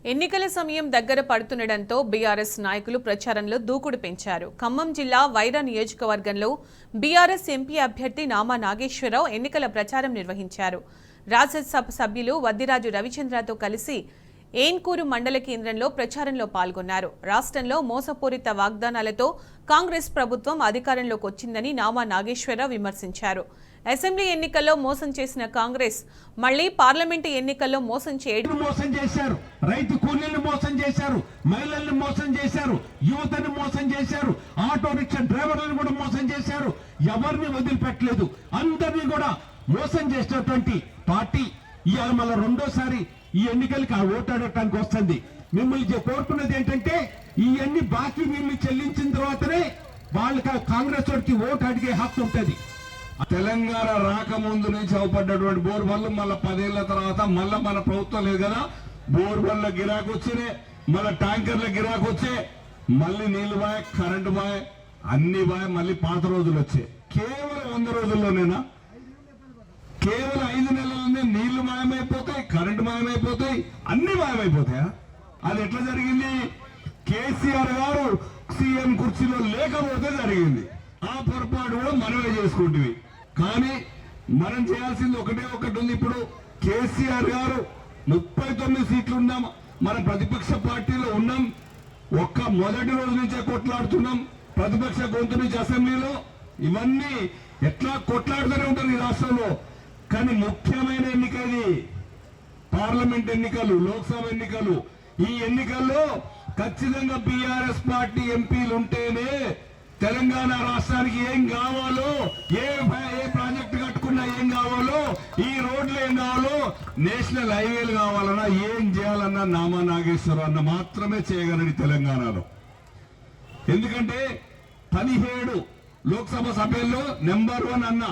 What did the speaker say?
ఎన్నికల సమయం దగ్గర పడుతుండటంతో బీఆర్ఎస్ నాయకులు ప్రచారంలో దూకుడు పెంచారు. ఖమ్మం జిల్లా వైరా నియోజకవర్గంలో బీఆర్ఎస్ ఎంపీ అభ్యర్థి నామా నాగేశ్వరరావు ఎన్నికల ప్రచారం నిర్వహించారు. రాజ్యసభ సభ్యులు వద్దిరాజు రవిచంద్రతో కలిసి ఏన్కూరు మండల కేంద్రంలో ప్రచారంలో పాల్గొన్నారు. రాష్ట్రంలో మోసపూరిత వాగ్దానాలతో కాంగ్రెస్ ప్రభుత్వం అధికారంలోకి వచ్చిందని నామా నాగేశ్వరరావు విమర్శించారు. అసెంబ్లీ ఎన్నికల్లో మోసం చేసిన కాంగ్రెస్ మళ్లీ పార్లమెంటు ఎన్నికల్లో మోసం చేశారు. రైతు కూలీలను మోసం చేశారు, మహిళలను మోసం చేశారు, యువతను మోసం చేశారు, ఆటో రిక్షా డ్రైవర్లను కూడా మోసం చేశారు. ఎవరిని వదిలిపెట్టలేదు. అందరినీ కూడా మోసం చేసినటువంటి పార్టీ ఇవాళ మళ్ళీ రెండోసారి ఈ ఎన్నికలకి ఆ ఓటాడటానికి వస్తుంది. మిమ్మల్ని కోరుకున్నది ఏంటంటే ఇవన్నీ బాకీ వీళ్ళు చెల్లించిన తర్వాతనే వాళ్ళకి కాంగ్రెస్ వాడికి ఓటు అడిగే హక్కు ఉంటుంది. తెలంగాణ రాకముందు నుంచి అవపడ్డటువంటి బోర్వెల్లు మళ్ళీ 10 ఏళ్ల తర్వాత మళ్ళీ మన ప్రభుత్వం లేదు కదా, బోర్వెల్ల గిరాకు వచ్చినే, మళ్ళీ ట్యాంకర్ల గిరాకు వచ్చే, మళ్ళీ నీళ్లు బాయ్, కరెంటు బాయ్, అన్ని బాయ్, మళ్ళీ పాత రోజులు వచ్చాయి. కేవలం 100 రోజుల్లోనేనా? కేవలం 5 నెలలనే నీళ్లు మాయమైపోతాయి, కరెంటు మాయమైపోతాయి, అన్ని మాయమైపోతాయా? అది ఎట్లా జరిగింది? కేసీఆర్ గారు సీఎం కుర్చీలో లేకపోతే జరిగింది. ఆ పొరపాటు కూడా మనమే చేసుకుంటుంది. కానీ మనం చేయాల్సింది ఒకటి ఉంది. ఇప్పుడు కేసీఆర్ గారు 39 సీట్లు ఉన్నాం, మన ప్రతిపక్ష పార్టీలో ఉన్నాం. మొదటి రోజు నుంచే కొట్లాడుతున్నాం. ప్రతిపక్ష గొంతు నుంచి అసెంబ్లీలో ఇవన్నీ ఎట్లా కొట్లాడుతూనే ఉంటారు ఈ రాష్ట్రంలో. కానీ ముఖ్యమైన ఎన్నికది పార్లమెంట్ ఎన్నికలు, లోక్సభ ఎన్నికలు. ఈ ఎన్నికల్లో ఖచ్చితంగా బీఆర్ఎస్ పార్టీ ఎంపీలు ఉంటేనే తెలంగాణ రాష్ట్రానికి ఏం కావాలో, ఏ ప్రాజెక్టు కట్టుకున్నా ఏం కావాలో, ఈ రోడ్లు ఏం కావాలో, నేషనల్ హైవేలు కావాలన్నా, ఏం చేయాలన్నా నామా నాగేశ్వరరావు అన్న మాత్రమే చేయగలడు తెలంగాణలో. ఎందుకంటే 17 లోక్సభ సభ్యుల్లో నెంబర్ 1 అన్న